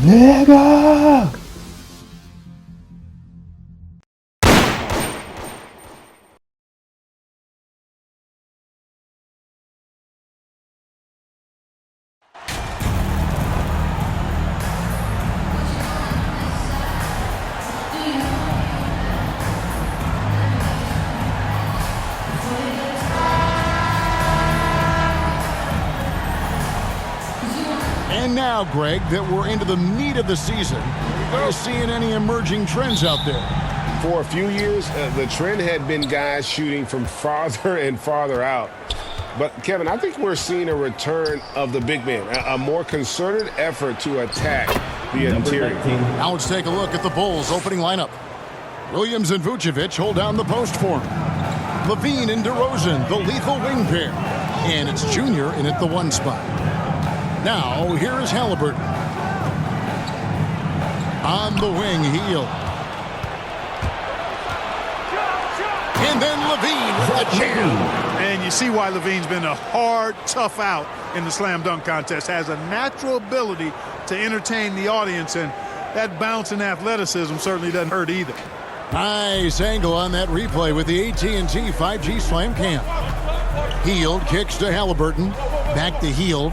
Nigga! And now, Greg, that we're into the meat of the season, are you seeing any emerging trends out there? For a few years, the trend had been guys shooting from farther and farther out. But, Kevin, I think we're seeing a return of the big man, a more concerted effort to attack the interior. Now let's take a look at the Bulls' opening lineup. Williams and Vucevic hold down the post for him. Levine and DeRozan, the lethal wing pair. And it's Junior in at the 1 spot. Now, here is Halliburton. On the wing, Hield. And then Levine with the jam. And you see why Levine's been a hard, tough out in the slam dunk contest. Has a natural ability to entertain the audience, and that bounce and athleticism certainly doesn't hurt either. Nice angle on that replay with the AT&T 5G Slam Cam. Hield kicks to Halliburton. Back to Hield.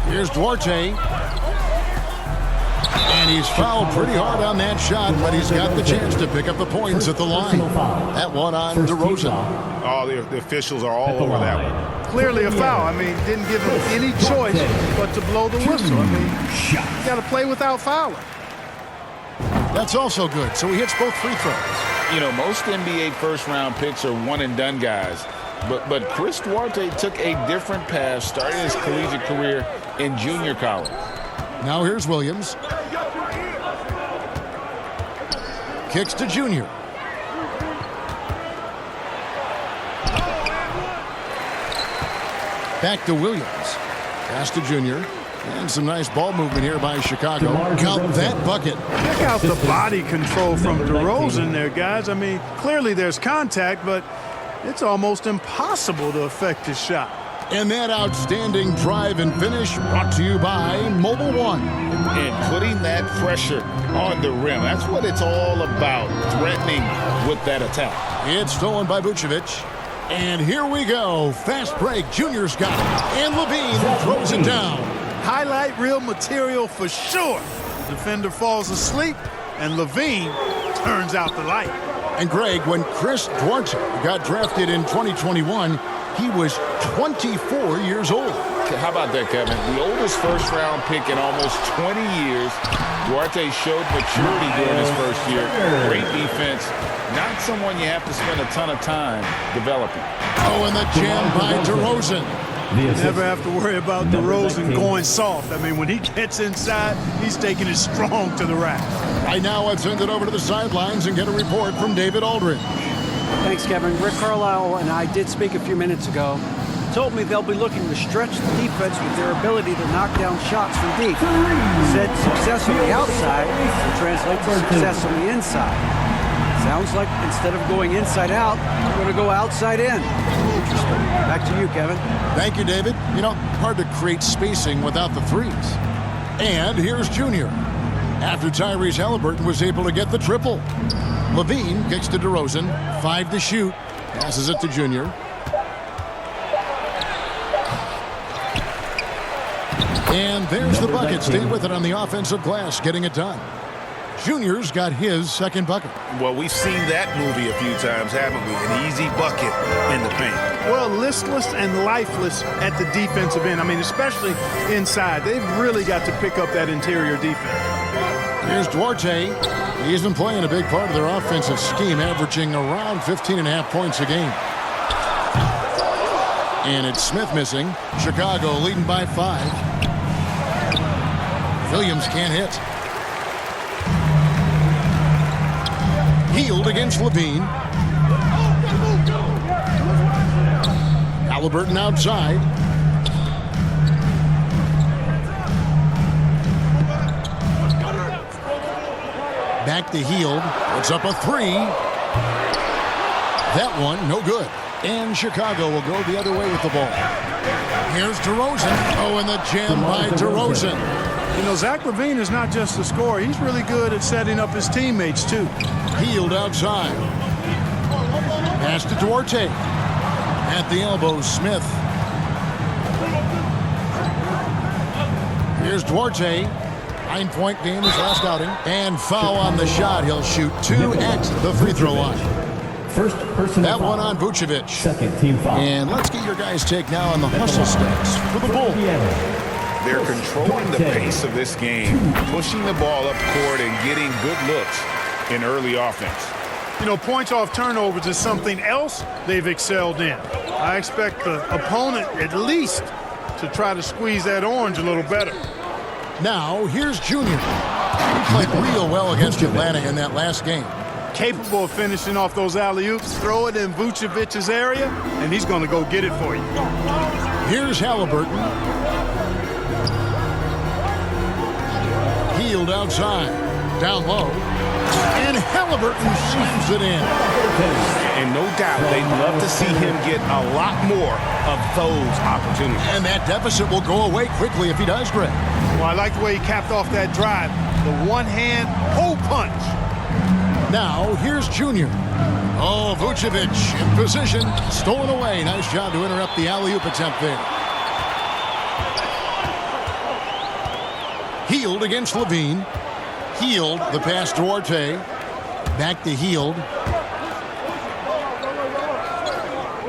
Here's Duarte. And he's fouled pretty hard on that shot, but he's got the chance to pick up the points at the line. That one on DeRozan. Oh, the officials are all over that one. Clearly a foul. I mean, didn't give him any choice but to blow the whistle. I mean, you got to play without fouling. That's also good. So he hits both free throws. You know, most NBA first-round picks are one-and-done guys. But Chris Duarte took a different path, starting his collegiate career in junior college. Now here's Williams. Kicks to Junior. Back to Williams. Pass to Junior. And some nice ball movement here by Chicago. Count that bucket. Check out the body control from DeRozan there, guys. I mean, clearly there's contact, but it's almost impossible to affect his shot. And that outstanding drive and finish brought to you by Mobile One. And putting that pressure on the rim. That's what it's all about, threatening with that attack. It's stolen by Vucevic. And here we go. Fast break. Junior's got it. And Levine throws it down. Highlight reel material for sure. The defender falls asleep, and Levine turns out the light. And Greg, when Chris Duarte got drafted in 2021, he was 24 years old. How about that, Kevin? The oldest first-round pick in almost 20 years. Duarte showed maturity during his first year. Great defense. Not someone you have to spend a ton of time developing. Oh, and the jam by DeRozan. You never have to worry about DeRozan going soft. I mean, when he gets inside, he's taking it strong to the rack. Right now, I've sent it over to the sidelines and get a report from David Aldridge. Thanks, Kevin. Rick Carlisle and I did speak a few minutes ago. Told me they'll be looking to stretch the defense with their ability to knock down shots from deep. He said success on the outside will translate to success on the inside. Sounds like instead of going inside out, we're going to go outside in. Interesting. Back to you, Kevin. Thank you, David. You know, hard to create spacing without the threes. And here's Junior. After Tyrese Halliburton was able to get the triple. Levine kicks to DeRozan. 5 to shoot. Passes it to Junior. And there's the bucket. Stay with it on the offensive glass, getting it done. Junior's got his second bucket. Well, we've seen that movie a few times, haven't we? An easy bucket in the paint. Well, listless and lifeless at the defensive end. I mean, especially inside. They've really got to pick up that interior defense. Here's Duarte. He's been playing a big part of their offensive scheme, averaging around 15.5 points a game. And it's Smith missing. Chicago leading by 5. Williams can't hit. Hield against Levine. Halliburton outside. Back to Hield. It's up a 3. That one, no good. And Chicago will go the other way with the ball. Here's DeRozan. Oh, and the jam by DeRozan. You know, Zach LaVine is not just a scorer. He's really good at setting up his teammates, too. Healed outside. Pass to Duarte. At the elbow, Smith. Here's Duarte. 9-point game his last outing. And foul on the shot. He'll shoot 2 at the free throw line. First person that one on Vucevic. Second team foul. And let's get your guys' take now on the hustle stats for the Bulls. They're controlling the pace of this game, pushing the ball up court and getting good looks in early offense. You know, points off turnovers is something else they've excelled in. I expect the opponent at least to try to squeeze that orange a little better. Now, here's Junior. He played real well against Atlanta in that last game. Capable of finishing off those alley-oops, throw it in Vucevic's area, and he's going to go get it for you. Here's Halliburton. Healed outside. Down low. And Halliburton slams it in. And no doubt they'd love to see him get a lot more of those opportunities. And that deficit will go away quickly if he does, Greg. Well, I like the way he capped off that drive. The one-hand pull punch. Now, here's Junior. Oh, Vucevic in position. Stolen away. Nice job to interrupt the alley-oop attempt there. Healed against Levine. Healed. The pass to Duarte. Back to Healed.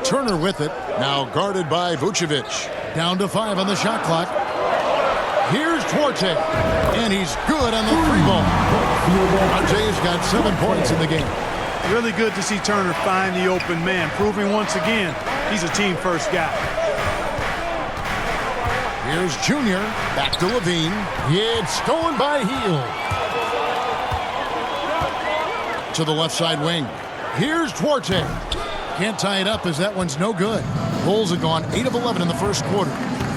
Turner with it. Now guarded by Vucevic. Down to 5 on the shot clock. Here's Duarte. And he's good on the 3-ball. Duarte's got 7 points in the game. Really good to see Turner find the open man, proving once again he's a team-first guy. Here's Junior. Back to Levine. It's stolen by Hield. To the left side wing. Here's Duarte. Can't tie it up as that one's no good. Bulls have gone 8 of 11 in the first quarter.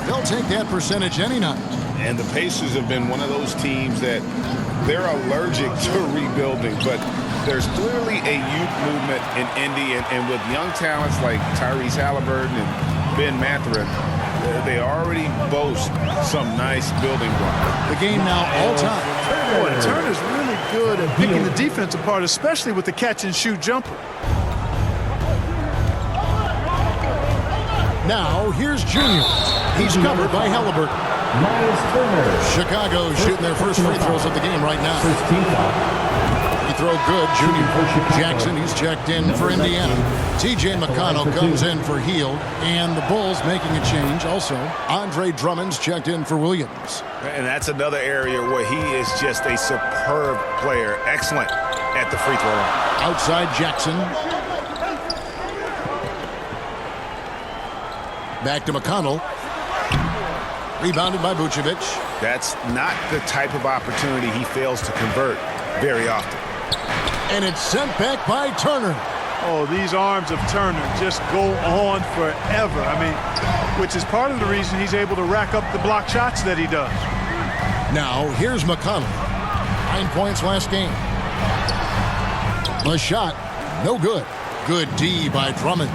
They'll take that percentage any night. And the Pacers have been one of those teams that they're allergic to rebuilding, but there's clearly a youth movement in Indy, and with young talents like Tyrese Halliburton and Ben Mathurin, they already boast some nice building blocks. The game now all time. Boy, Turner's really good at picking the defense apart, especially with the catch-and-shoot jumper. Now, here's Junior. He's covered by Halliburton. Chicago shooting their first free throws of the game right now. Free throw good, Junior. Jackson, he's checked in for Indiana. TJ McConnell comes in for Hield. And the Bulls making a change also. Andre Drummond's checked in for Williams. And that's another area where he is just a superb player. Excellent at the free throw line. Outside Jackson. Back to McConnell. Rebounded by Vucevic. That's not the type of opportunity he fails to convert very often. And it's sent back by Turner. Oh, these arms of Turner just go on forever. I mean, which is part of the reason he's able to rack up the block shots that he does. Now, here's McConnell. 9 points last game. The shot, no good. Good D by Drummond.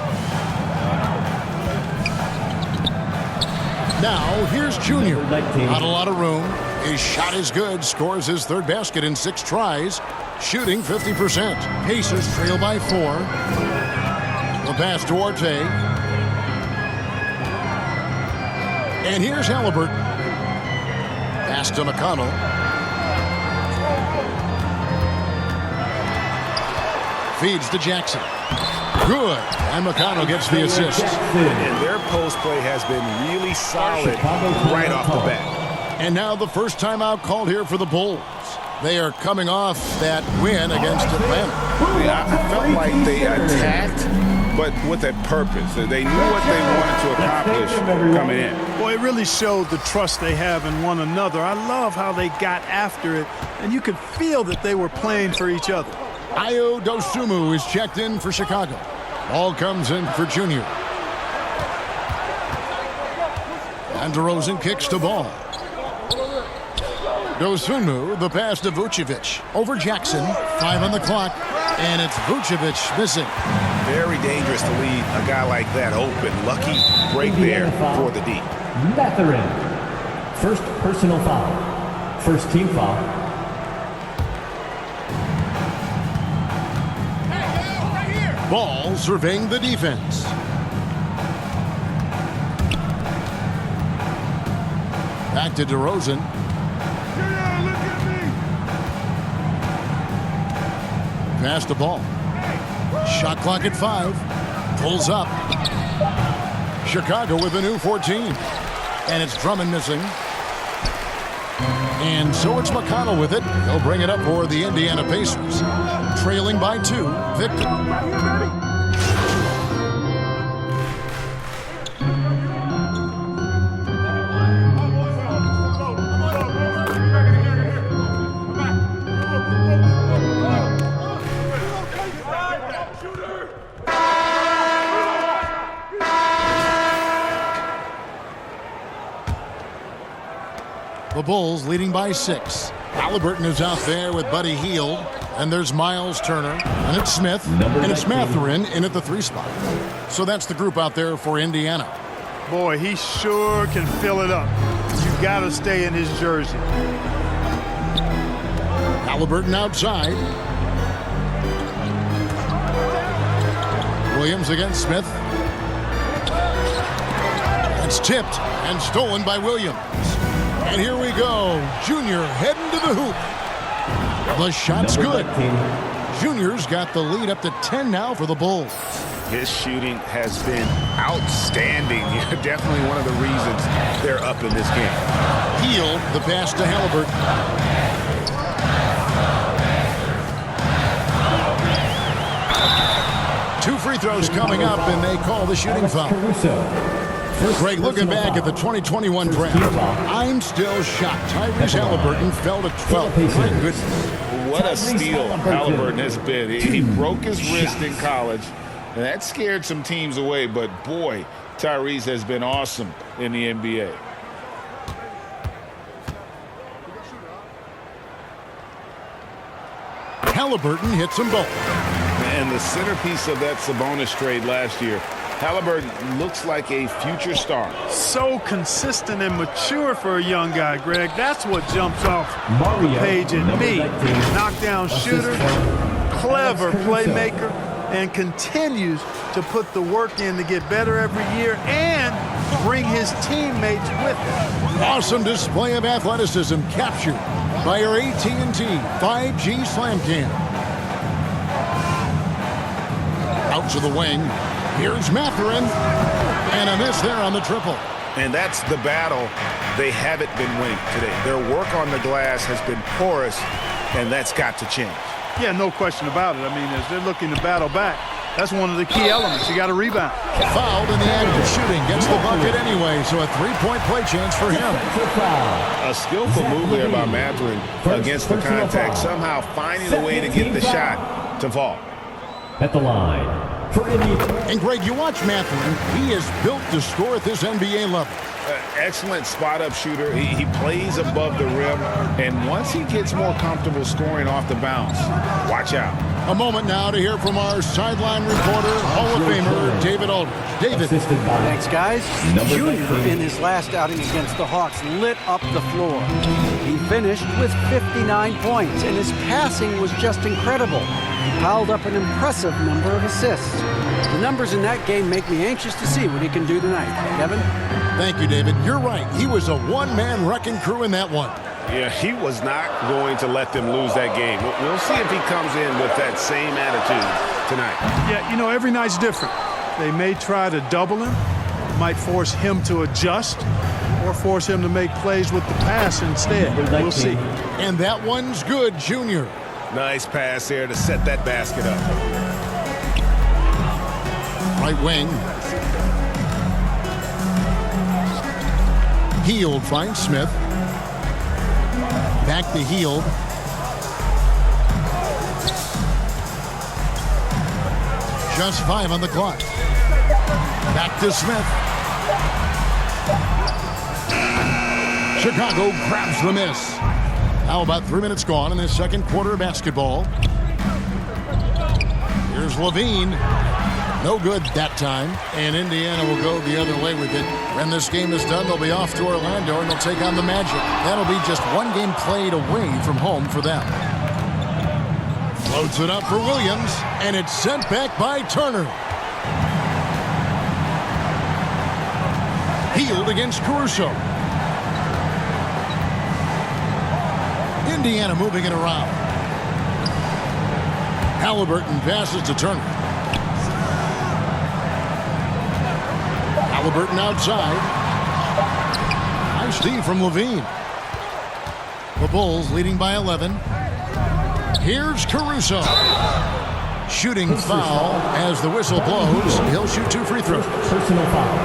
Now, here's Junior. Not a lot of room. His shot is good. Scores his 3rd basket in 6 tries. Shooting 50%. Pacers trail by 4. The pass to Duarte. And here's Halliburton. Pass to McConnell. Feeds to Jackson. Good. And McConnell gets the assist. And their post play has been really solid right off the bat. And now the first timeout called here for the Bulls. They are coming off that win against Atlanta. I felt like they attacked, but with a purpose. They knew what they wanted to accomplish coming in. Boy, it really showed the trust they have in one another. I love how they got after it, and you could feel that they were playing for each other. Ayo Dosunmu is checked in for Chicago. Ball comes in for Junior. And DeRozan kicks the ball. Dosunmu, the pass to Vucevic. Over Jackson. 5 on the clock. And it's Vucevic missing. Very dangerous to leave a guy like that open. Lucky break there for the D. Matherin. First personal foul. First team foul. Ball surveying the defense. Back to DeRozan. Pass the ball. Shot clock at 5. Pulls up. Chicago with a new 14. And it's Drummond missing. And so it's McConnell with it. He'll bring it up for the Indiana Pacers. Trailing by 2. Victor. The Bulls leading by 6. Halliburton is out there with Buddy Hield. And there's Miles Turner. And it's Smith. And it's Matherin in at the 3 spot. So that's the group out there for Indiana. Boy, he sure can fill it up. You got to stay in his jersey. Halliburton outside. Williams against Smith. It's tipped and stolen by Williams. And here we go. Junior heading to the hoop. The shot's good. Junior's got the lead up to 10 now for the Bulls. His shooting has been outstanding. Definitely one of the reasons they're up in this game. Hield the pass to Halliburton. Two free throws coming up, and they call the shooting foul. Greg, looking back at the 2021 draft, I'm still shocked. Tyrese Halliburton fell to 12. My goodness. What a steal Halliburton has been. He broke his wrist in college, and that scared some teams away. But, boy, Tyrese has been awesome in the NBA. Halliburton hits them both. And the centerpiece of that Sabonis trade last year, Halliburton looks like a future star. So consistent and mature for a young guy, Greg. That's what jumps off the page at me. Knockdown shooter, clever playmaker, and continues to put the work in to get better every year and bring his teammates with him. Awesome display of athleticism captured by our AT&T 5G Slam Cam. Out to the wing. Here's Matherin, and a miss there on the triple. And that's the battle they haven't been winning today. Their work on the glass has been porous, and that's got to change. Yeah, no question about it. I mean, as they're looking to battle back, that's one of the key elements. You got to rebound. Fouled in the act of shooting. Gets the bucket anyway, so a 3-point play chance for him. A skillful move there by Matherin against the contact, somehow finding a way to get the shot to fall. At the line. And Greg, you watch Matherin. He is built to score at this NBA level. Excellent spot-up shooter. He plays above the rim, and once he gets more comfortable scoring off the bounce, watch out. A moment now to hear from our sideline reporter, Hall of Famer David Aldridge. David. Thanks, guys. Junior, in his last outing against the Hawks, lit up the floor. He finished with 59 points, and his passing was just incredible. He piled up an impressive number of assists. The numbers in that game make me anxious to see what he can do tonight. Kevin? Thank you, David. You're right. He was a one-man wrecking crew in that one. Yeah, he was not going to let them lose that game. We'll see if he comes in with that same attitude tonight. Yeah, you know, every night's different. They may try to double him, might force him to adjust, or force him to make plays with the pass instead. We'll see. And that one's good, Junior. Nice pass there to set that basket up. Right wing. Hield finds Smith. Back to Hield. Just 5 on the clock. Back to Smith. Chicago grabs the miss. Now about 3 minutes gone in the second quarter of basketball. Here's Levine. No good that time, and Indiana will go the other way with it. When this game is done, they'll be off to Orlando, and they'll take on the Magic. That'll be just one game played away from home for them. Floats it up for Williams, and it's sent back by Turner. Healed against Caruso. Indiana moving it around. Halliburton passes to Turner. Halliburton outside. Nice D from Levine. The Bulls leading by 11. Here's Caruso. Shooting foul as the whistle blows. He'll shoot 2 free throws. Personal foul.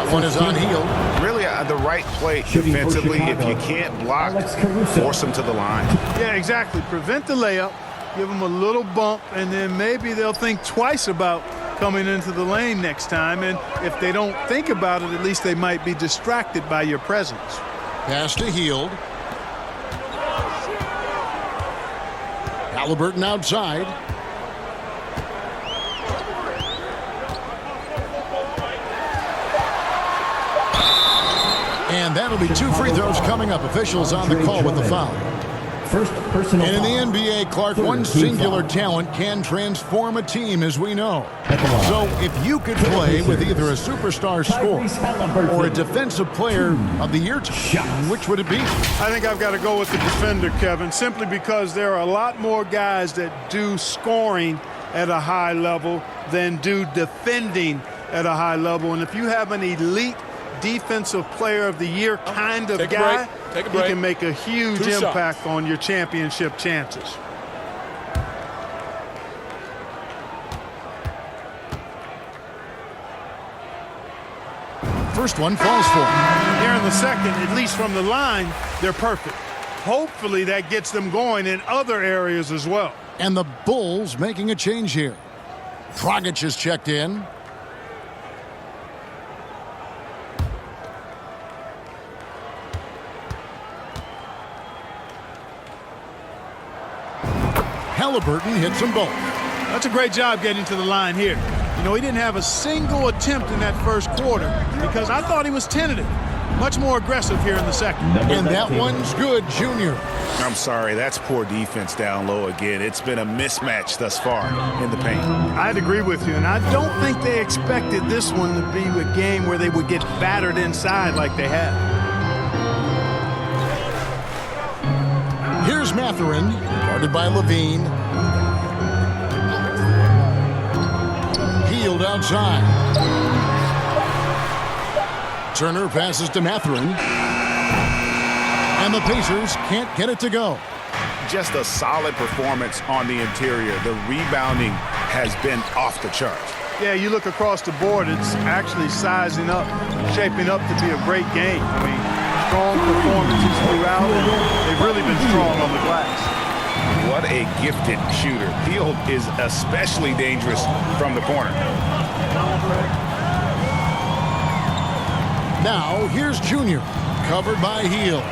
That one is on Hield. Really the right play defensively. If you can't block, force them to the line. Yeah, exactly. Prevent the layup, give them a little bump, and then maybe they'll think twice about coming into the lane next time. And if they don't think about it, at least they might be distracted by your presence. Pass to Hield. Halliburton outside. And that'll be 2 free throws coming up. Officials on the call with the foul. First personal And in foul. the NBA, Clark, one singular talent can transform a team, as we know. So if you could play with either a superstar scorer or a defensive player of the year, which would it be? I think I've got to go with the defender, Kevin, simply because there are a lot more guys that do scoring at a high level than do defending at a high level. And if you have an elite defensive player of the year kind of guy, he can make a huge impact on your championship chances. First one falls for him. Here in the second, at least from the line, they're perfect. Hopefully that gets them going in other areas as well. And the Bulls making a change here. Dragic is checked in. Halliburton hits them both. That's a great job getting to the line here. You know, he didn't have a single attempt in that first quarter because I thought he was tentative. Much more aggressive here in the second. And that one's good, Junior. I'm sorry, that's poor defense down low again. It's been a mismatch thus far in the paint. I'd agree with you, and I don't think they expected this one to be a game where they would get battered inside like they have. Here's Mathurin, guarded by Levine. Hield outside. Turner passes to Mathurin. And the Pacers can't get it to go. Just a solid performance on the interior. The rebounding has been off the charts. Yeah, you look across the board, it's actually sizing up, shaping up to be a great game. I mean, strong performances throughout, and they've really been strong on the glass. What a gifted shooter. Hield is especially dangerous from the corner. Now, here's Junior, covered by Hield.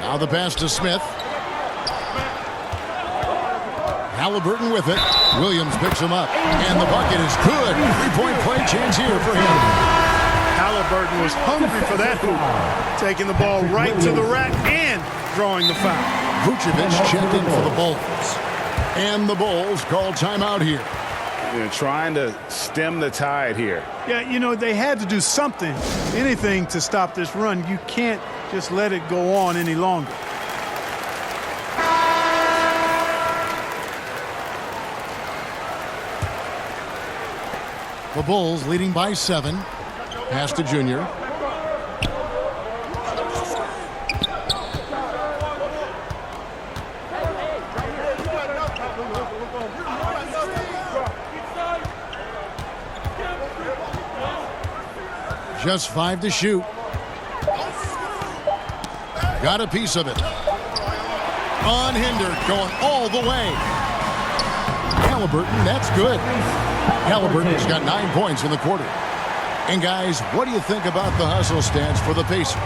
Now the pass to Smith. Halliburton with it. Williams picks him up. And the bucket is good. 3-point play chance here for him. Halliburton was hungry for that hoop. Taking the ball right to the rack and drawing the foul. Vucevic checked in for the Bulls. And the Bulls call timeout here. They're trying to stem the tide here. Yeah, you know, they had to do something, anything to stop this run. You can't just let it go on any longer. The Bulls leading by 7. Pass to Junior. Just 5 to shoot. Got a piece of it. Unhindered, going all the way. Halliburton, that's good. Halliburton's got 9 points in the quarter. And guys, what do you think about the hustle stance for the Pacers?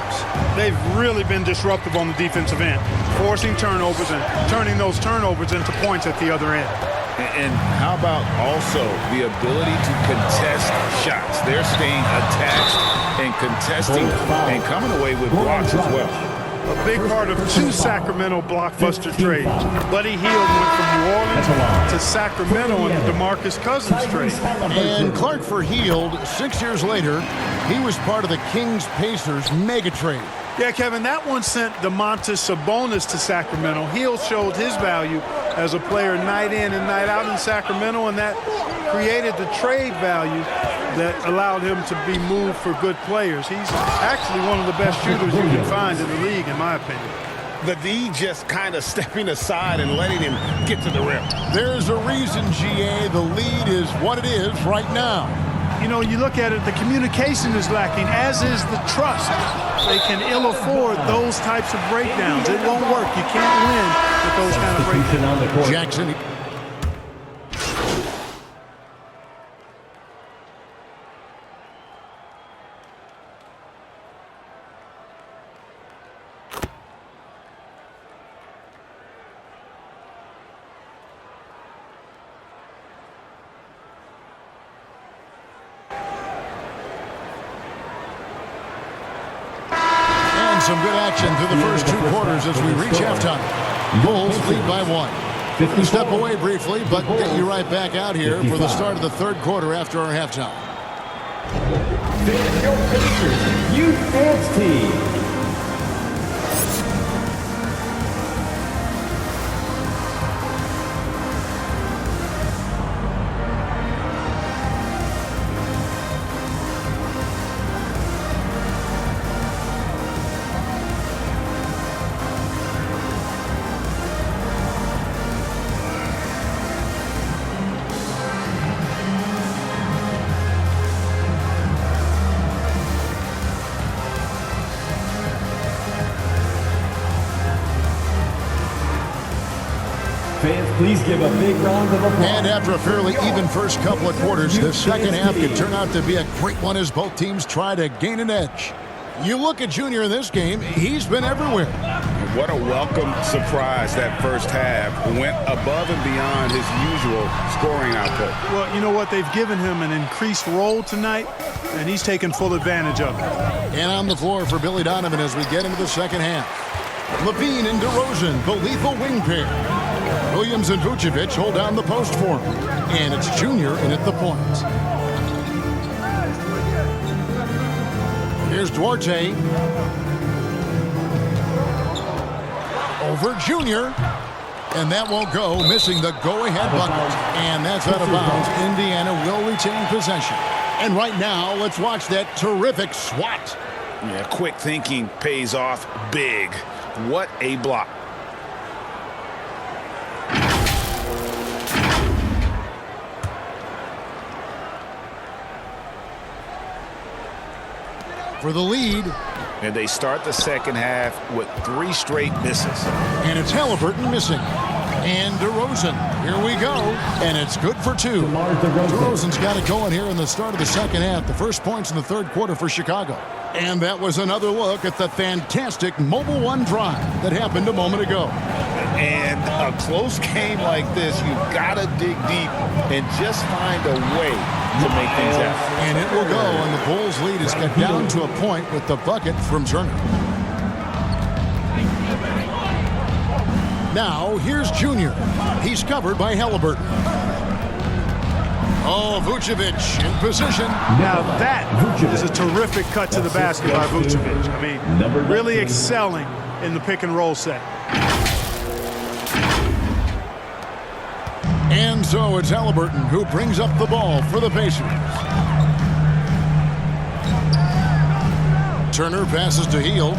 They've really been disruptive on the defensive end, forcing turnovers and turning those turnovers into points at the other end. And how about also the ability to contest shots? They're staying attached and contesting and coming away with blocks as well. A big part of two Sacramento blockbuster trades. Buddy Hield went from New Orleans to Sacramento in the DeMarcus Cousins trade. And Clark for Hield, 6 years later, he was part of the Kings-Pacers mega trade. Yeah, Kevin, that one sent Domantas Sabonis to Sacramento. Hield showed his value as a player night in and night out in Sacramento, and that created the trade value that allowed him to be moved for good players. He's actually one of the best shooters you can find in the league, in my opinion. The D just kind of stepping aside and letting him get to the rim. There's a reason, GA, the lead is what it is right now. You know, you look at it, the communication is lacking, as is the trust. They can ill afford those types of breakdowns. It won't work. You can't win with those kind of breakdowns. Jackson. Some good action through the first two quarters as we reach halftime. Bulls lead by 1. Step away briefly, but get you right back out here for the start of the third quarter after our halftime. Your Pacers Youth Dance Team. Fans, please give a big round of applause. And after a fairly even first couple of quarters, the second half could turn out to be a great one as both teams try to gain an edge. You look at Junior in this game, he's been everywhere. What a welcome surprise that first half. Went above and beyond his usual scoring output. Well, you know what? They've given him an increased role tonight, and he's taken full advantage of it. And on the floor for Billy Donovan as we get into the second half. Levine and DeRozan, the lethal wing pair. Williams and Vucevic hold down the post for him. And it's Junior in at the point. Here's Duarte. Over Junior. And that won't go, missing the go-ahead bucket. And that's out of bounds. Indiana will retain possession. And right now, let's watch that terrific swat. Yeah, quick thinking pays off big. What a block. For the lead. And they start the second half with 3 straight misses. And it's Halliburton missing. And DeRozan. Here we go. And it's good for 2. DeRozan's got it going here in the start of the second half. The first points in the third quarter for Chicago. And that was another look at the fantastic Mobile One drive that happened a moment ago. And a close game like this, you've got to dig deep and just find a way to make things happen. And it will go, and the Bulls' lead is cut down to a point with the bucket from Turner. Now, here's Junior. He's covered by Halliburton. Oh, Vucevic in position. Now that is a terrific cut to the basket by Vucevic. I mean, really excelling in the pick and roll set. And so it's Halliburton who brings up the ball for the Pacers. Turner passes to Hield.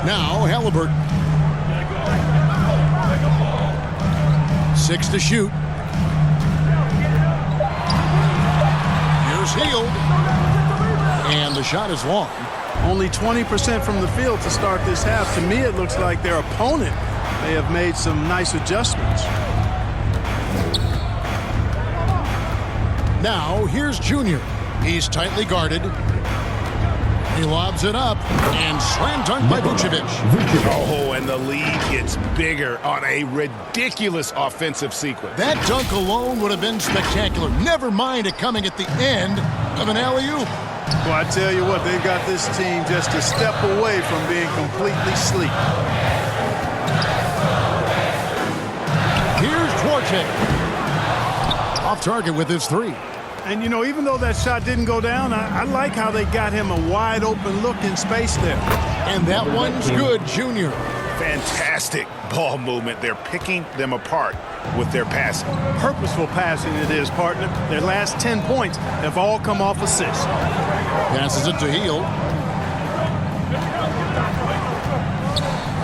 Now Halliburton. 6 to shoot. Here's Hield. And the shot is long. Only 20% from the field to start this half. To me, it looks like their opponent may have made some nice adjustments. Now, here's Junior. He's tightly guarded. He lobs it up, and slam dunk by Vucevic. Oh, and the lead gets bigger on a ridiculous offensive sequence. That dunk alone would have been spectacular. Never mind it coming at the end of an alley-oop. Well, I tell you what, they've got this team just a step away from being completely asleep. Here's Duarte. Off target with his three. And, you know, even though that shot didn't go down, I like how they got him a wide-open look in space there. And that one's good, Junior. Fantastic ball movement. They're picking them apart with their passing. Purposeful passing it is, partner. Their last 10 points have all come off assists. Passes it to Hield.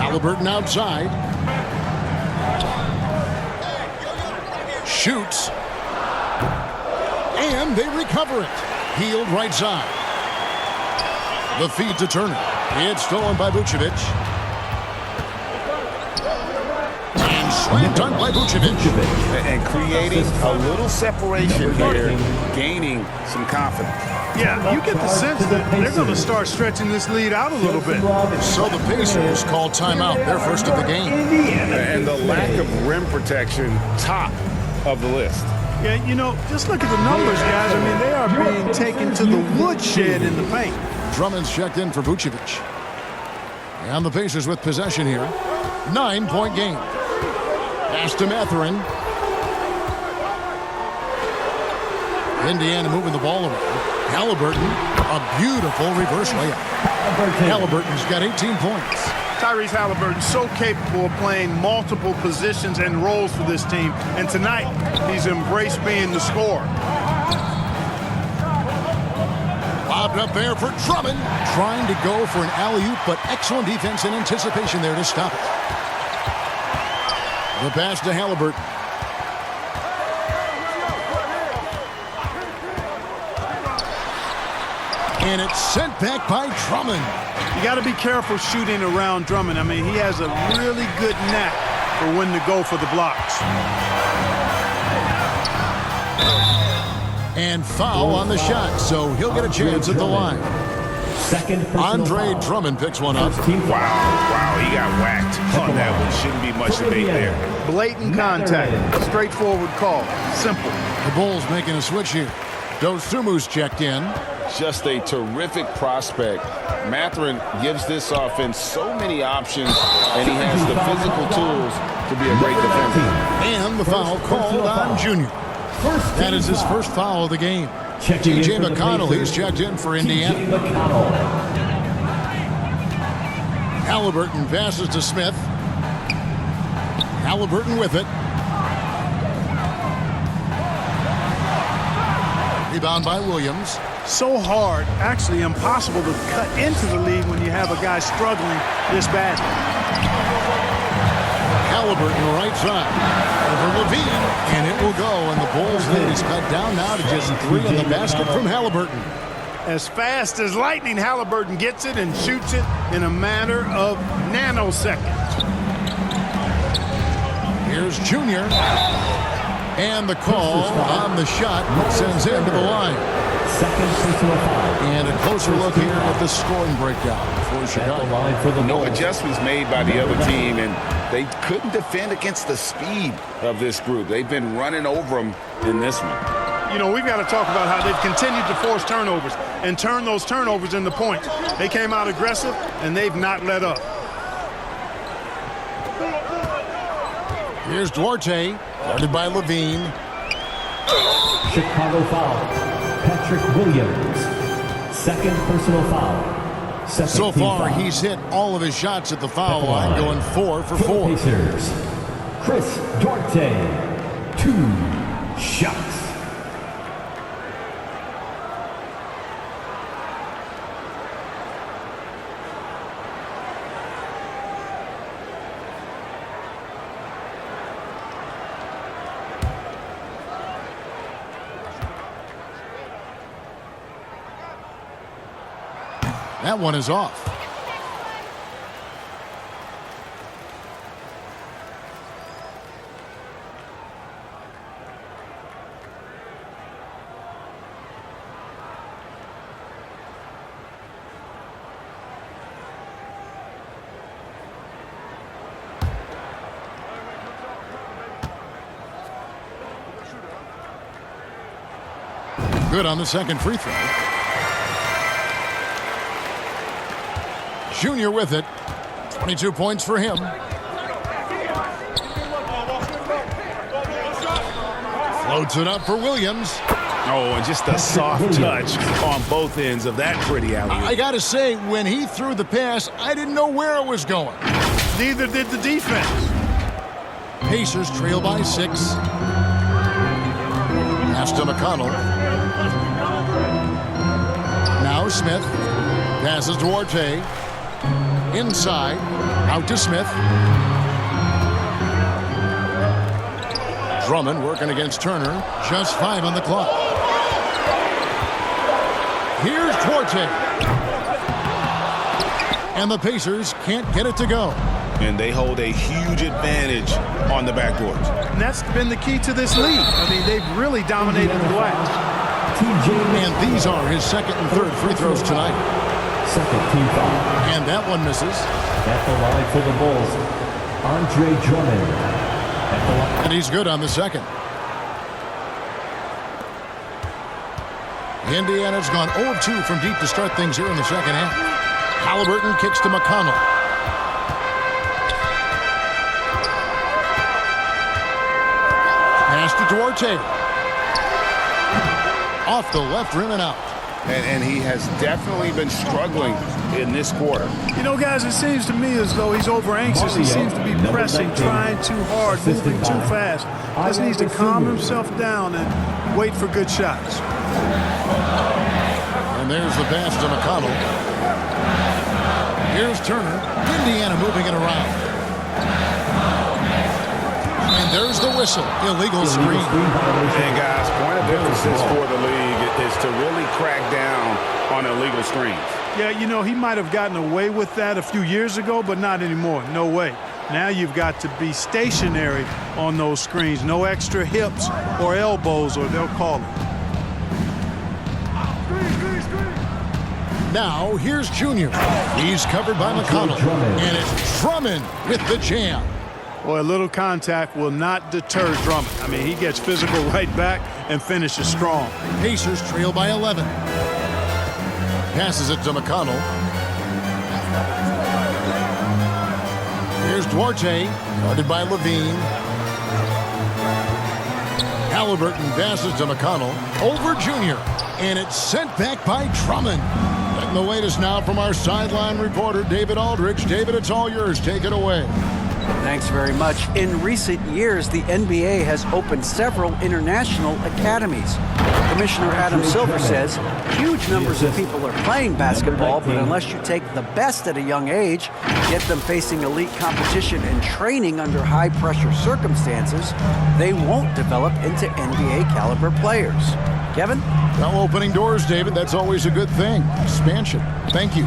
Halliburton outside. Shoots. And they recover it. Hield right side. The feed to Turner. It's stolen by Vucevic. And slam dunk by Vucevic. And creating a little separation here, gaining some confidence. Yeah, you get the sense that they're going to start stretching this lead out a little bit. So the Pacers call timeout, their first of the game. And the lack of rim protection, top of the list. Yeah, you know, just look at the numbers, guys. I mean, they are being taken to the woodshed in the paint. Drummond's checked in for Vucevic. And the Pacers with possession here. 9-point game. Pass to Mathurin. Indiana moving the ball around. Halliburton, a beautiful reverse layup. Halliburton's got 18 points. Tyrese Halliburton so capable of playing multiple positions and roles for this team. And tonight, he's embraced being the scorer. Lobbed up there for Drummond. Trying to go for an alley-oop, but excellent defense and anticipation there to stop it. The pass to Halliburton. And it's sent back by Drummond. You got to be careful shooting around Drummond. I mean, he has a really good knack for when to go for the blocks. And foul on the shot, so he'll get a chance at the line. Andre Drummond picks one up. Wow, he got whacked on that one. Shouldn't be much debate there. Blatant contact, straightforward call, simple. The Bulls making a switch here. Dosumu's checked in. Just a terrific prospect. Mathurin gives this offense so many options, and he has the physical tools to be a great defender. And the foul called on Junior. That is his first foul of the game. T.J. McConnell, he's checked in for Indiana. Halliburton passes to Smith. Halliburton with it. Rebound by Williams. So hard, actually impossible to cut into the lead when you have a guy struggling this badly. Halliburton right side. Over Levine, and it will go, and the Bulls lead is cut down now to just 3 on the basket from Halliburton. As fast as lightning, Halliburton gets it and shoots it in a matter of nanoseconds. Here's Junior. And the call on the shot sends him to the line. And a closer look here at the scoring breakdown for Chicago. No adjustments made by the other team, and they couldn't defend against the speed of this group. They've been running over them in this one. You know, we've got to talk about how they've continued to force turnovers and turn those turnovers into points. They came out aggressive, and they've not let up. Here's Duarte, guarded by Levine. Chicago foul. Patrick Williams. Second personal foul. So far, he's hit all of his shots at the foul line, going 4 for 4. Pacers. Chris Duarte. 2 shots. That one is off. Good on the second free throw. Junior with it. 22 points for him. Floats it up for Williams. Oh, and just a soft touch on both ends of that pretty alley-oop. I got to say, when he threw the pass, I didn't know where it was going. Neither did the defense. Pacers trail by 6. Pass to McConnell. Now Smith. Passes to Orte. Inside. Out to Smith. Drummond working against Turner. Just 5 on the clock. Here's Duarte. And the Pacers can't get it to go. And they hold a huge advantage on the backboards. And that's been the key to this league. I mean, they've really dominated the glass. And these are his second and third free throws tonight. Second team foul. And that one misses. At the line for the Bulls, Andre Drummond. At the line. And he's good on the second. Indiana's gone 0 of 2 from deep to start things here in the second half. Halliburton kicks to McConnell. Pass to Duarte. Off the left rim and out. And he has definitely been struggling in this quarter. You know, guys, it seems to me as though he's over anxious. He seems to be pressing, trying too hard, moving too fast. Just needs to calm himself down and wait for good shots. And there's the pass to McConnell. Here's Turner. Indiana moving it around. And there's the whistle. Illegal screen. And guys, point of emphasis for the league is to really crack down on illegal screens. Yeah, you know, he might have gotten away with that a few years ago, but not anymore. No way. Now you've got to be stationary on those screens. No extra hips or elbows, or they'll call it. Now, here's Junior. He's covered by McConnell. And it's Drummond with the jam. Boy, a little contact will not deter Drummond. I mean, he gets physical right back and finishes strong. Pacers trail by 11. Passes it to McConnell. Here's Duarte, guarded by Levine. Halliburton passes to McConnell. Over Junior. And it's sent back by Drummond. And the latest now from our sideline reporter, David Aldridge. David, it's all yours. Take it away. Thanks very much. In recent years, the NBA has opened several international academies. Commissioner Adam Silver says huge numbers of people are playing basketball, but unless you take the best at a young age, get them facing elite competition and training under high-pressure circumstances, they won't develop into NBA-caliber players. Kevin? Well, opening doors, David, that's always a good thing. Expansion. Thank you.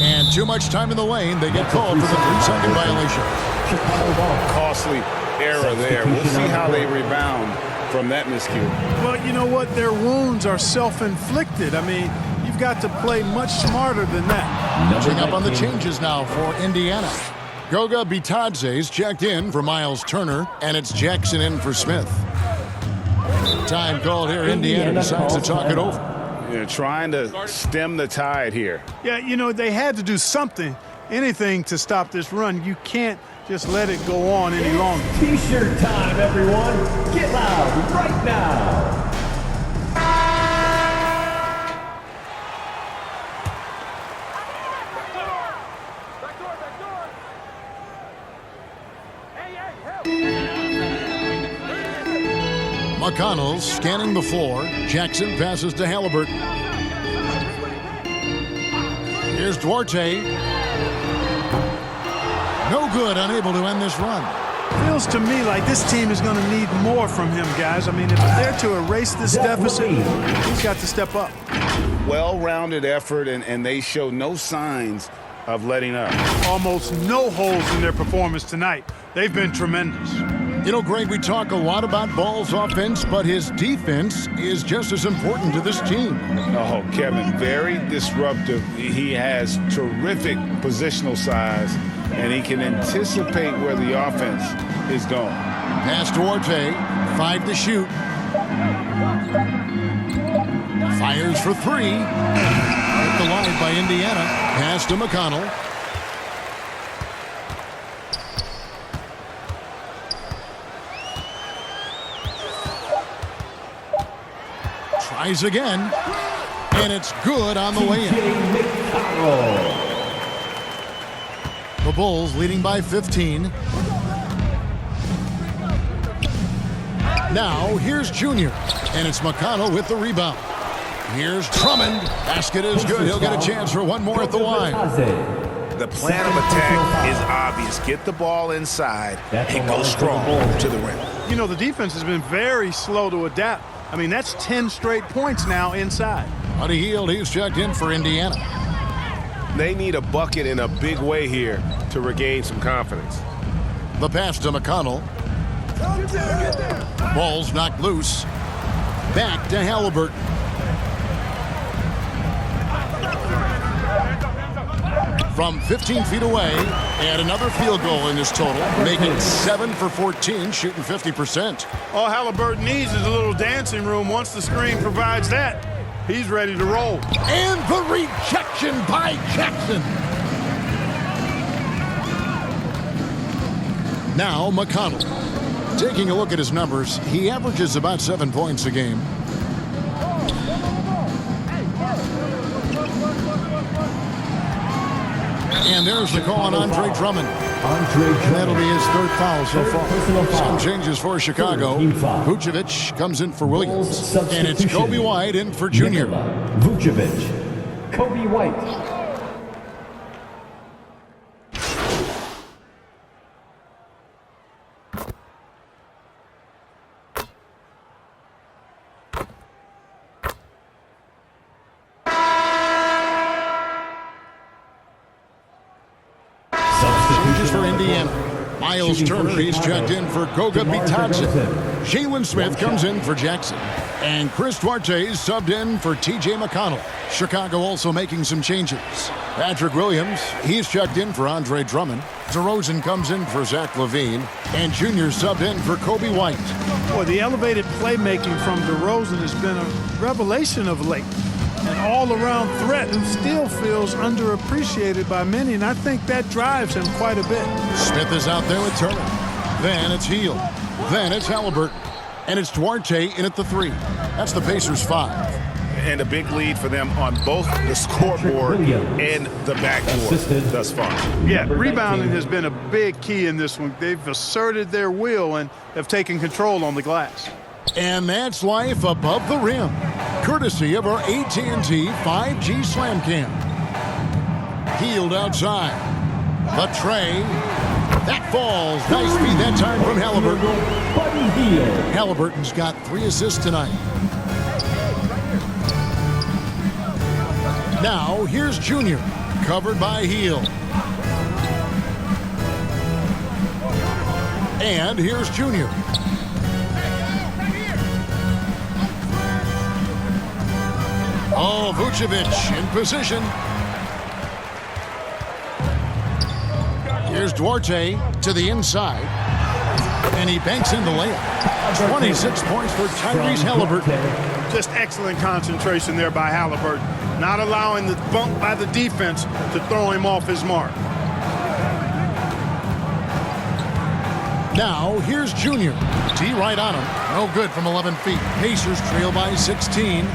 And too much time in the lane. They get called for the 3-second violation. Costly error there. We'll see how they rebound from that miscue. Well, you know what? Their wounds are self-inflicted. I mean, you've got to play much smarter than that. Catching up on the changes now for Indiana. Goga Bitadze's checked in for Miles Turner, and it's Jackson in for Smith. Time called here. Indiana decides to talk it over. You're trying to stem the tide here. Yeah, you know, they had to do something, anything to stop this run. You can't just let it go on any longer. T-shirt time, everyone. Get loud right now. McConnell scanning the floor. Jackson passes to Halliburton. Here's Duarte. No good, unable to end this run. Feels to me like this team is going to need more from him, guys. I mean, if they're to erase this deficit, he's got to step up. Well-rounded effort, and they show no signs of letting up. Almost no holes in their performance tonight. They've been tremendous. You know, Greg, we talk a lot about Ball's offense, but his defense is just as important to this team. Oh, Kevin, very disruptive. He has terrific positional size, and he can anticipate where the offense is going. Pass to Duarte, 5 to shoot. Fires for three. At the line by Indiana. Pass to McConnell. Tries again. And it's good on the way in. The Bulls leading by 15. Now, here's Junior. And it's McConnell with the rebound. Here's Drummond. Basket is good. He'll get a chance for one more at the line. The plan of attack is obvious. Get the ball inside and go strong to the rim. You know, the defense has been very slow to adapt. I mean, that's 10 straight points now inside. Buddy Hield, he's checked in for Indiana. They need a bucket in a big way here to regain some confidence. The pass to McConnell. Ball's knocked loose. Back to Halliburton. From 15 feet away, and another field goal in his total, making 7 for 14, shooting 50%. All Halliburton needs is a little dancing room. Once the screen provides that, he's ready to roll. And the rejection by Jackson. Now McConnell. Taking a look at his numbers, he averages about 7 points a game. And there's the call on Andre Drummond. That'll be his third foul so far. Some changes for Chicago. Vucevic comes in for Williams. And it's Kobe White in for Junior. Vucevic. Kobe White. For Indiana. Miles Turner, he's checked in for Goga Bitadze. Jalen Smith comes in for Jackson. And Chris Duarte is subbed in for T.J. McConnell. Chicago also making some changes. Patrick Williams, he's checked in for Andre Drummond. DeRozan comes in for Zach LaVine. And Junior subbed in for Kobe White. Boy, the elevated playmaking from DeRozan has been a revelation of late. An all-around threat who still feels underappreciated by many, and I think that drives him quite a bit. Smith is out there with Turner. Then it's Hield. Then it's Halliburton. And it's Duarte in at the 3. That's the Pacers' 5. And a big lead for them on both the scoreboard and the backboard thus far. Yeah, rebounding has been a big key in this one. They've asserted their will and have taken control on the glass. And that's life above the rim, courtesy of our AT&T 5G Slam Cam. Hield outside. The tray. That falls. Nice feed that time from Halliburton. Halliburton's got 3 assists tonight. Now, here's Junior, covered by Hield. And here's Junior. Oh, Vucevic in position. Here's Duarte to the inside. And he banks in the layup. 26 points for Tyrese Halliburton. Just excellent concentration there by Halliburton. Not allowing the bump by the defense to throw him off his mark. Now, here's Junior. T right on him. No good from 11 feet. Pacers trail by 16.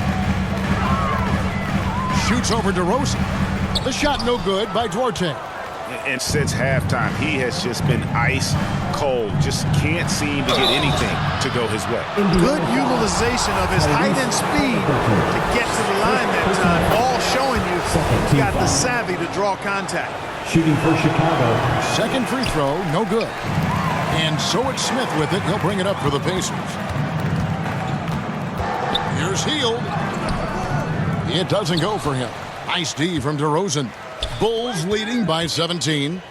Shoots over DeRozan. The shot no good by Duarte. And since halftime, he has just been ice cold. Just can't seem to get anything to go his way. Good utilization of his height and speed to get to the line that time. All showing you he's got the savvy to draw contact. Shooting for Chicago. Second free throw, no good. And so it's Smith with it. He'll bring it up for the Pacers. Here's Hield. It doesn't go for him. Nice D from DeRozan. Bulls leading by 17.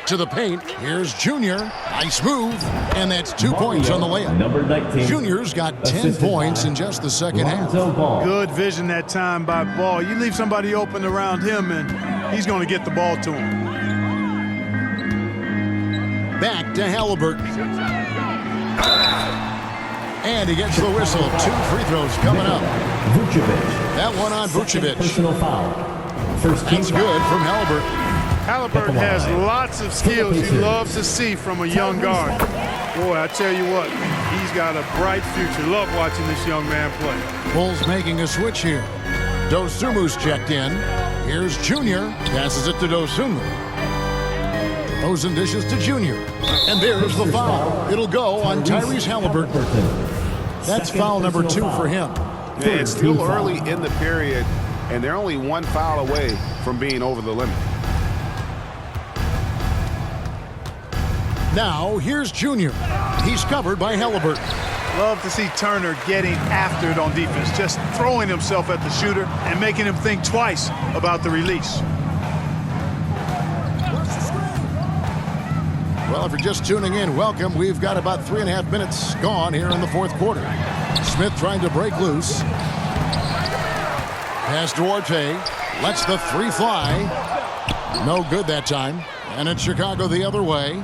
To the paint. Here's Junior. Nice move. And that's 2 points on the layup. Number 19. Junior's got 10 points in just the second half. Good vision that time by Ball. You leave somebody open around him, and he's going to get the ball to him. Back to Halliburton. And he gets the whistle. 2 free throws coming up. Vucevic. That one on Vucevic. Personal foul. First team That's good from Halliburton. Halliburton has lots of skills you love to see from a young guard. Boy, I tell you what, he's got a bright future. Love watching this young man play. Bulls making a switch here. Dosumu's checked in. Here's Junior. Passes it to Dosumu. Rosen dishes to Junior. And there's the foul. It'll go on Tyrese Halliburton. That's foul number 2 for him. Yeah, it's still early in the period, and they're only 1 foul away from being over the limit. Now, here's Junior. He's covered by Halliburton. Love to see Turner getting after it on defense, just throwing himself at the shooter and making him think twice about the release. Well, if you're just tuning in, welcome. We've got about 3.5 minutes gone here in the 4th quarter. Smith trying to break loose. Pass Duarte. Lets the 3 fly. No good that time. And it's Chicago the other way.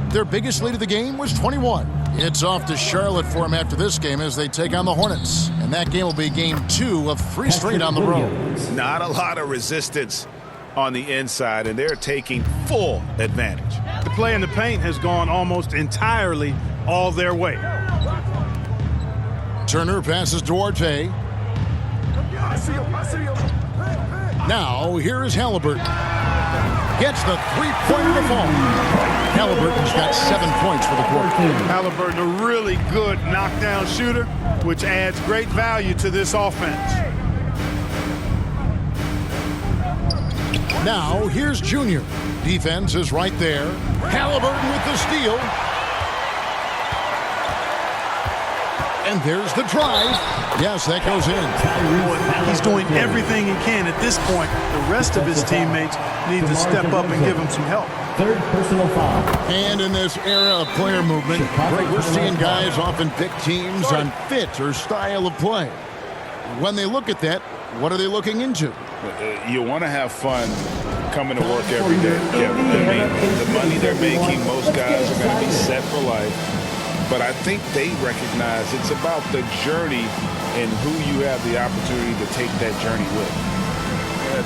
Their biggest lead of the game was 21. It's off to Charlotte for them after this game as they take on the Hornets. And that game will be game 2 of 3 straight on the road. Not a lot of resistance on the inside, and they're taking full advantage. The play in the paint has gone almost entirely all their way. Turner passes Duarte. Now, here is Halliburton. Gets the 3-pointer to fall. Halliburton's got 7 points for the quarter. Halliburton, a really good knockdown shooter, which adds great value to this offense. Now, here's Junior. Defense is right there. Halliburton with the steal. And there's the drive. Yes, that goes in. He's doing everything he can at this point. The rest of his teammates need to step up and give him some help. 3rd personal foul. And in this era of player movement, we're seeing guys often pick teams on fit or style of play. When they look at that, what are they looking into? You want to have fun coming to work every day. Yeah, I mean, the money they're making, most guys are going to be set for life. But I think they recognize it's about the journey and who you have the opportunity to take that journey with.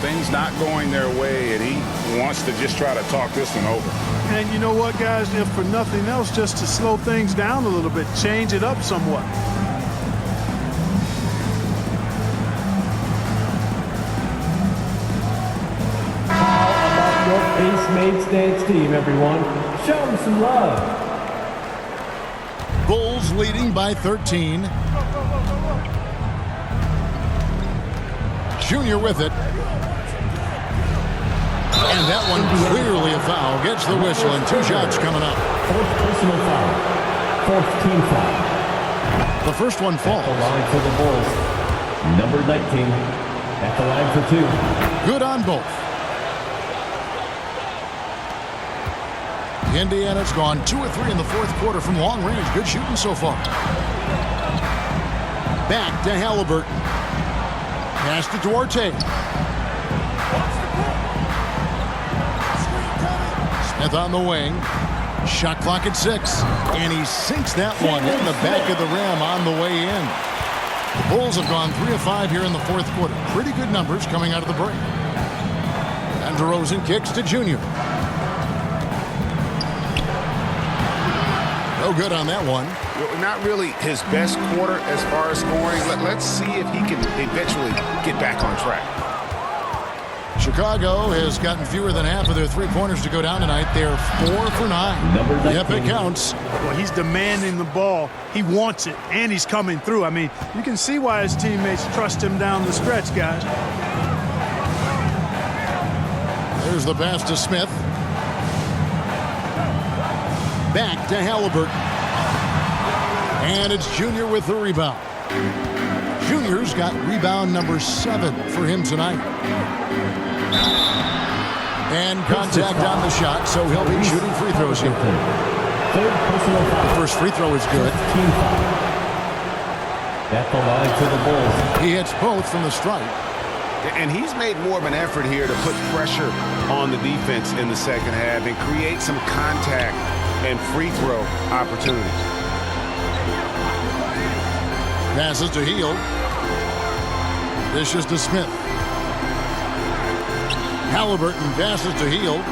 Things not going their way, and he wants to just try to talk this one over. And you know what, guys? If for nothing else, just to slow things down a little bit, change it up somewhat. How about your Ace Mates Dance team, everyone? Show them some love. Bulls leading by 13. Junior with it. And that one clearly a foul. Gets the whistle and 2 shots coming up. 4th personal foul. 4th team foul. The first one falls. At the line for the Bulls. Number 19. At the line for 2. Good on both. Indiana's gone 2 of 3 in the 4th quarter from long range. Good shooting so far. Back to Halliburton. Pass to Duarte. Smith on the wing. Shot clock at 6. And he sinks that one in the back of the rim on the way in. The Bulls have gone 3 of 5 here in the 4th quarter. Pretty good numbers coming out of the break. And DeRozan kicks to Junior. No good on that one. Not really his best quarter as far as scoring. Let's see if he can eventually get back on track. Chicago has gotten fewer than half of their 3-pointers to go down tonight. They're 4 for 9. Yep, it counts. Well, he's demanding the ball. He wants it, and he's coming through. I mean, you can see why his teammates trust him down the stretch, guys. There's the pass to Smith. Back to Halliburton. And it's Junior with the rebound. Junior's got rebound number 7 for him tonight. And contact on the shot, so he'll be shooting free throws here. 3rd personal foul. The first free throw is good. Team foul. At the line for the Bulls. He hits both from the stripe. And he's made more of an effort here to put pressure on the defense in the second half and create some contact and free throw opportunities. Passes to Hield. Dishes to Smith. Halliburton passes to Hield.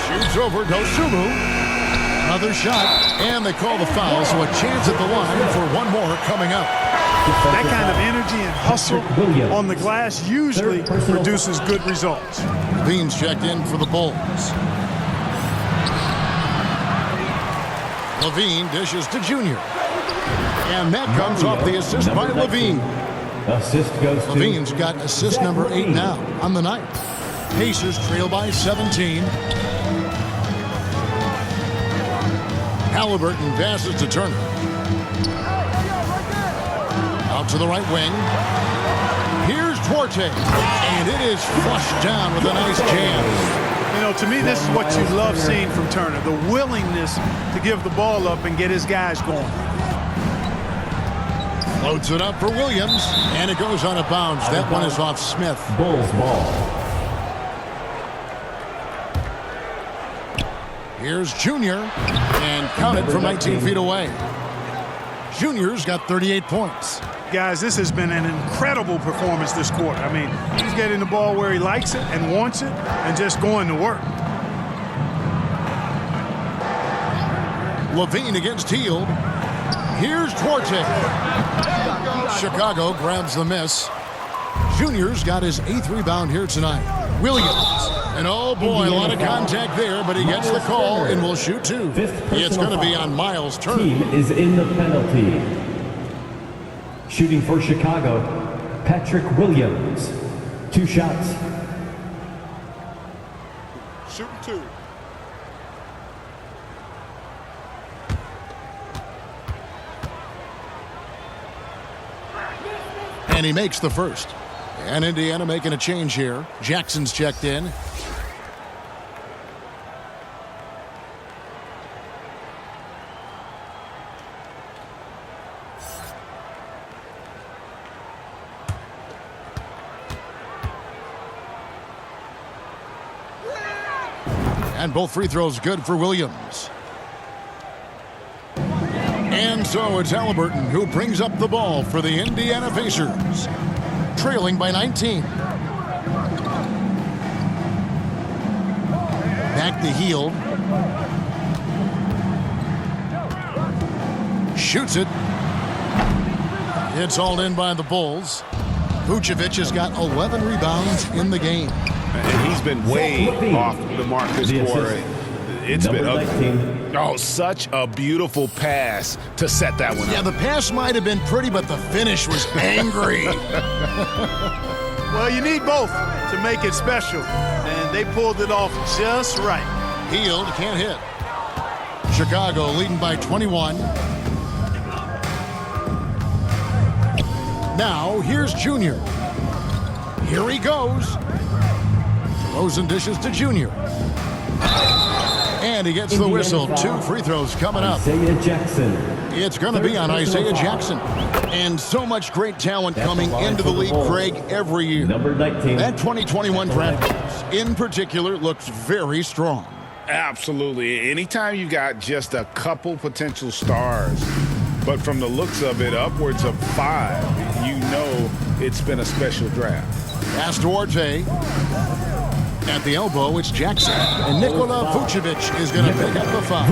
Shoots over Dosunmu. Another shot, and they call the foul, so a chance at the line for one more coming up. That kind of energy and hustle on the glass usually produces good results. Beans checked in for the Bulls. Levine dishes to Junior. And that comes off the assist by Levine. Assist goes to Levine's got assist number 8 now on the night. Pacers trail by 17. Halliburton passes to Turner. Out to the right wing. Here's Duarte. And it is flushed down with a nice jam. You know, to me, this is what you love seeing from Turner, the willingness to give the ball up and get his guys going. Loads it up for Williams, and it goes out of bounds. That one is off Smith. Bulls ball. Here's Junior, and counted from 19 feet away. Junior's got 38 points. Guys, this has been an incredible performance this quarter. I mean, he's getting the ball where he likes it and wants it and just going to work. Levine against Hield. Here's Duarte. Chicago grabs the miss. Junior's got his 8th rebound here tonight. Williams. And oh boy, a lot of contact there, but he gets the call and will shoot 2. It's going to be on Miles Turner. Team is in the penalty. Shooting for Chicago, Patrick Williams. 2 shots. Shooting 2. And he makes the first. And Indiana making a change here. Jackson's checked in. And both free throws good for Williams. And so it's Halliburton who brings up the ball for the Indiana Pacers. Trailing by 19. Back to Hield. Shoots it. It's hauled in by the Bulls. Vucevic has got 11 rebounds in the game. And he's been way off the mark this quarter. It's been ugly. Oh, such a beautiful pass to set that one up. Yeah, the pass might have been pretty, but the finish was angry. Well, you need both to make it special, and they pulled it off just right. Hield can't hit. Chicago leading by 21. Now, here's Junior. Here he goes. Rosen dishes to Junior. And he gets the whistle. 2 free throws coming up. Isaiah Jackson. It's going to be on Isaiah Jackson. And so much great talent coming into the league, Craig, every year. Number 19. That 2021 draft class, in particular, looks very strong. Absolutely. Anytime you got just a couple potential stars, but from the looks of it, upwards of 5, you know it's been a special draft. Pass to Duarte. At the elbow, it's Jackson. And Nikola Vucevic is going to pick up the foul.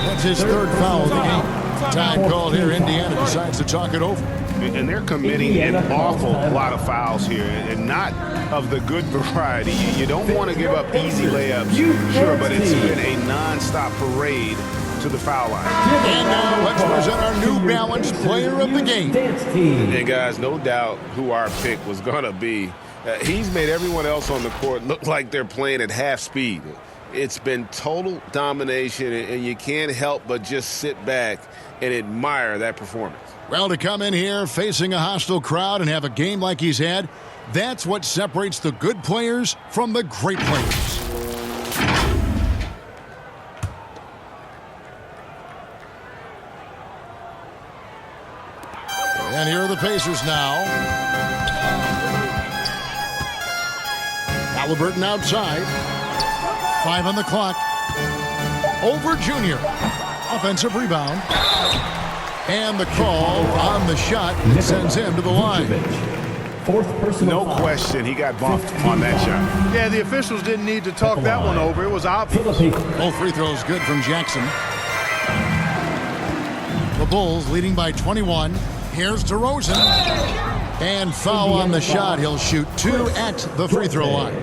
That's his 3rd foul of the game. Time called here. Indiana decides to talk it over. And they're committing an awful lot of fouls here, and not of the good variety. You don't want to give up easy layups, sure, but it's been a non-stop parade to the foul line. And now let's present our New Balance player of the game. And guys, no doubt who our pick was going to be. He's made everyone else on the court look like they're playing at half speed. It's been total domination, and you can't help but just sit back and admire that performance. Well, to come in here facing a hostile crowd and have a game like he's had, that's what separates the good players from the great players. And here are the Pacers now. Halliburton outside. 5 on the clock. over Junior. Offensive rebound. And the call on the shot sends him to the line. Fourth personal No foul. question, he got bumped on that shot. Yeah, the officials didn't need to talk that one over. It was obvious. Both free throws good from Jackson. The Bulls leading by 21. Here's DeRozan. And foul on the shot. He'll shoot 2 at the free throw line.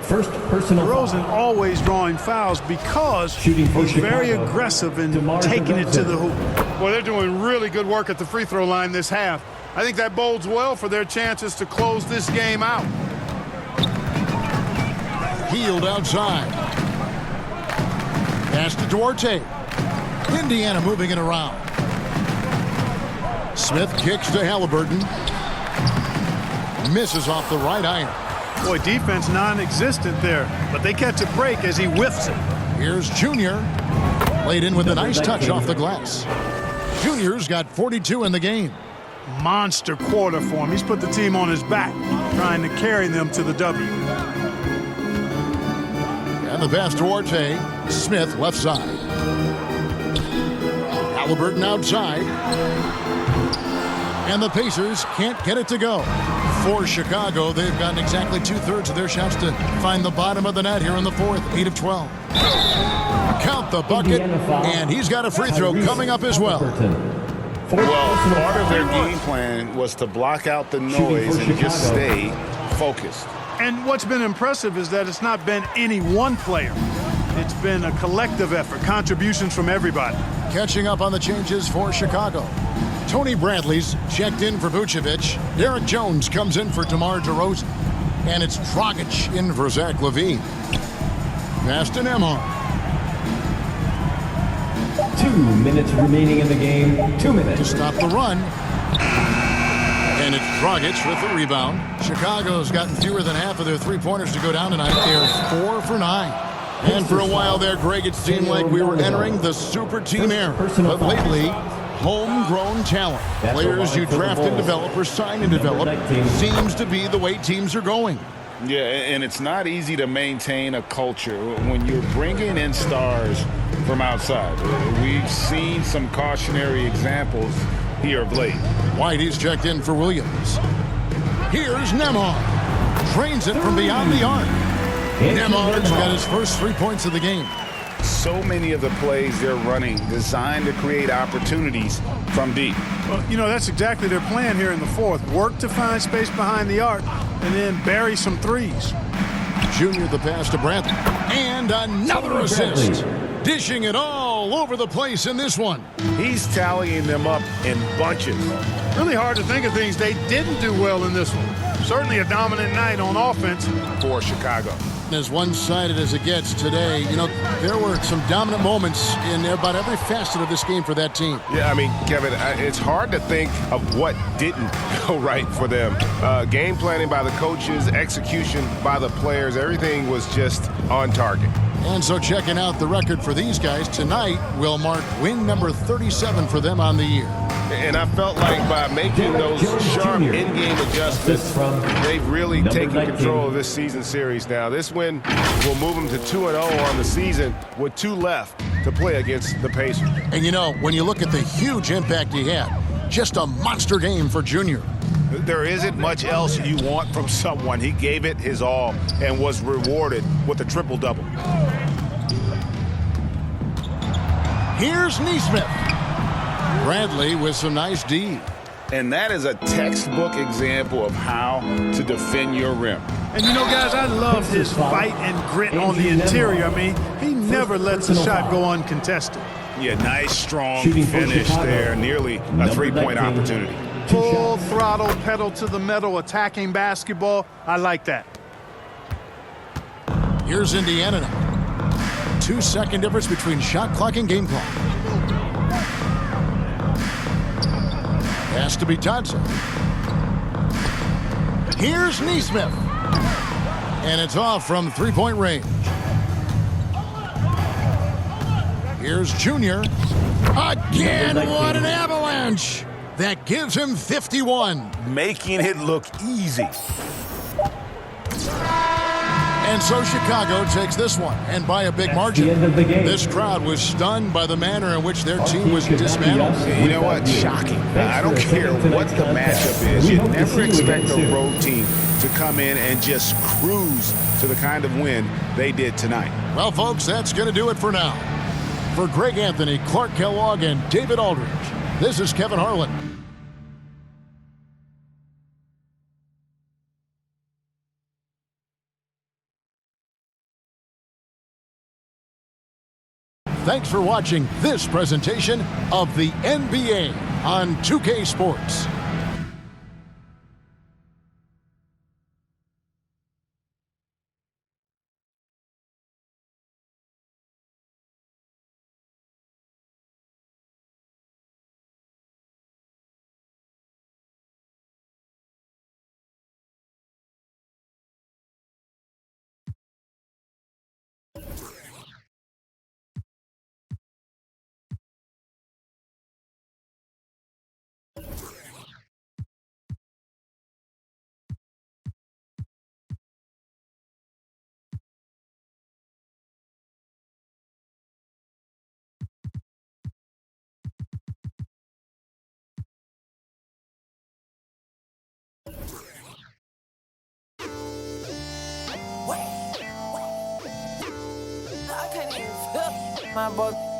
First personal DeRozan foul. always drawing fouls because Shooting for he's very Chicago. aggressive in DeMar taking it to DeRozan. the hoop. Well, they're doing really good work at the free throw line this half. I think that bodes well for their chances to close this game out. Healed outside. Pass to Duarte. Indiana moving it around. Smith kicks to Halliburton. Misses off the right iron. Boy, defense non-existent there, but they catch a break as he whiffs it. Here's Junior. Laid in with a nice touch off the glass. Junior's got 42 in the game. Monster quarter for him. He's put the team on his back, trying to carry them to the W. And the pass to Duarte. Smith left side. Halliburton outside. And the Pacers can't get it to go. For Chicago, they've gotten exactly 2/3 of their shots to find the bottom of the net here in the fourth. 8 of 12. Count the bucket, and he's got a free throw coming up as well. Well, part of their game plan was to block out the noise and just stay focused. And what's been impressive is that it's not been any one player. It's been a collective effort, contributions from everybody. Catching up on the changes for Chicago. Tony Bradley's checked in for Vucevic. Derek Jones comes in for DeMar DeRozan. And it's Dragic in for Zach LaVine. Pass to Nembhard. 2 minutes remaining in the game. 2 To minutes. stop the run. And it's Dragic with the rebound. Chicago's gotten fewer than half of their three-pointers to go down tonight. They're 4 for 9. And for a while there, Greg, it seemed like we were entering the super team era. But lately, homegrown talent. Players you draft and develop or sign and develop seems to be the way teams are going. Yeah, and it's not easy to maintain a culture when you're bringing in stars from outside. We've seen some cautionary examples here of late. Whitey's checked in for Williams. Here's Nembhard. Trains it from beyond the arc. Nembhard's got his first 3 points of the game. So many of the plays they're running designed to create opportunities from deep. Well, you know, that's exactly their plan here in the fourth. Work to find space behind the arc and then bury some threes. Junior the pass to Bradley. And another assist. Dishing it all over the place in this one. He's tallying them up in bunches. Really hard to think of things they didn't do well in this one. Certainly a dominant night on offense For Chicago. As one-sided as it gets today, you know, there were some dominant moments in about every facet of this game for that team. Yeah, I mean, Kevin, it's hard to think of what didn't go right for them. Game planning by the coaches, execution by the players, everything was just on target. And so checking out the record for these guys tonight will mark win number 37 for them on the year. And I felt like by making those sharp in-game adjustments, they've really taken control of this season series now. This win will move them to 2-0 on the season with 2 left to play against the Pacers. And you know, when you look at the huge impact he had, just a monster game for Junior. There isn't much else you want from someone. He gave it his all and was rewarded with a triple-double. Here's Nesmith. Bradley with some nice D. And that is a textbook example of how to defend your rim. And you know, guys, I love his fight and grit on the interior. I mean, he never lets a shot go uncontested. Yeah, nice, strong finish there. Nearly a three-point opportunity. Full throttle, pedal to the metal, attacking basketball. I like that. Here's Indiana now. 2-second difference between shot clock and game clock. Has to be Dodson. Here's Nesmith. And it's off from three-point range. Here's Junior. Again, what an avalanche. That gives him 51. Making it look easy. And so Chicago takes this one, and by a big margin. the end of the game. This crowd was stunned by the manner in which their team was dismantled. You know what? Shocking. I don't care what the matchup is. You never expect a road team to come in and just cruise to the kind of win they did tonight. Well, folks, that's going to do it for now. For Greg Anthony, Clark Kellogg, and David Aldridge, this is Kevin Harlan. Thanks for watching this presentation of the NBA on 2K Sports. I can't even feel my boy.